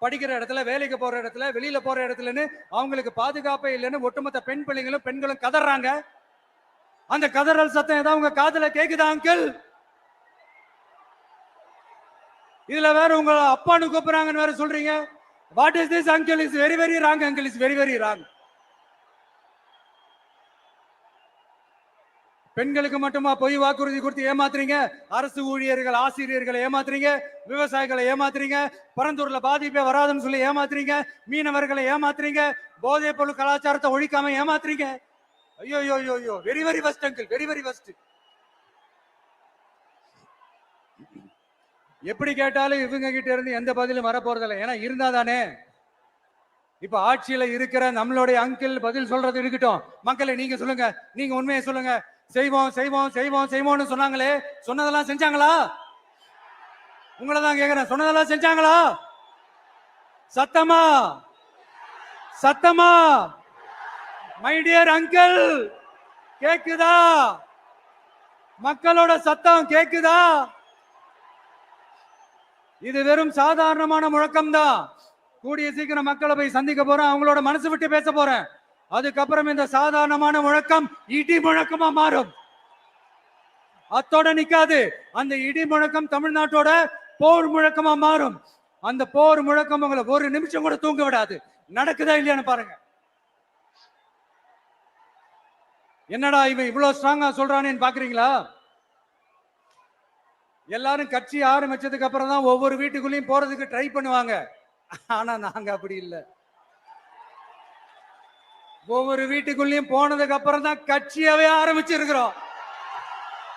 படிக்கிற இடத்துல, வேலைக்கு போற இடத்துல, வெளியில போற இடத்துலன்னு அவங்களுக்கு பாதுகாப்பே இல்லைன்னு ஒட்டுமொத்த பெண்களும் கதறாங்க. அந்த கதறல் சத்தம் ஏதாவது உங்க காதுல கேக்குதா அங்கிள்? இதுல வேற உங்க அப்பான்னு கூப்பிடுறாங்கன்னு வேற சொல்றீங்க. What is this uncle? Is very very wrong uncle, is very very wrong. பெண்களுக்கு மட்டுமா பொய் வாக்குறுதி கொடுத்து ஏமாத்துறீங்க? அரசு ஊழியர்கள், ஆசிரியர்களை ஏமாத்துறீங்க, விவசாயிகளை ஏமாத்துறீங்க, பரந்தூர்ல பாதிப்பே வராதுன்னு சொல்லி ஏமாத்துறீங்க, மீனவர்களை ஏமாத்துறீங்க, போதைப் பொருள் கலாச்சாரத்தை ஒழிக்காம ஏமாத்துறீங்க. ஐயோ ஐயோ ஐயோ, very very first uncle, very very first. எப்படி கேட்டாலும் இவங்க கிட்ட இருந்து எந்த பதிலும் வரப்போறதில்லை. ஏன்னா இருந்தா தானே. இப்ப ஆட்சியில இருக்கிற நம்மளுடைய அங்கிள் பதில் சொல்றது இருக்கட்டும். மக்களை நீங்க சொல்லுங்க, நீங்க உண்மையை சொல்லுங்க. செய்வோம் செய்வோம் செய்வோம் செய்வோம்னு சொன்னாங்களே, சொன்னதெல்லாம் செஞ்சாங்களா? உங்களை தான் கேக்குறேன், சொன்னதெல்லாம் செஞ்சாங்களா? சத்தமா சத்தமா மை டியர் அங்கிள், கேக்குதா? மக்களோட சத்தம் கேக்குதா? இது வெறும் சாதாரணமான முழக்கம் தான். கூடிய சீக்கிரம் மக்களை போய் சந்திக்க போறேன், அவங்களோட மனசு விட்டு பேச போறேன். அதுக்கப்புறம் இந்த சாதாரணமான முழக்கம் இடி முழக்கமா மாறும். அத்தோட நிக்காது. அந்த இடி முழக்கம் தமிழ்நாட்டோட போர் முழக்கமா மாறும். அந்த போர் முழக்கம் உங்களை ஒரு நிமிஷம் கூட தூங்க விடாது. நடக்குதா இல்லையான்னு பாருங்க. என்னடா இவன் இவ்வளவு ஸ்ட்ராங்கா சொல்றானேன்னு பாக்குறீங்களா? எல்லாரும் கட்சி ஆரம்பிச்சதுக்கு அப்புறம் தான் ஒவ்வொரு வீட்டுக்குள்ளேயும் போறதுக்கு ட்ரை பண்ணுவாங்க. ஆனா நாங்க அப்படி இல்லை. ஒவ்வொரு வீட்டுக்குள்ளேயும் போனதுக்கு அப்புறம் தான் கட்சியாவே ஆரம்பிச்சிருக்கிறோம்.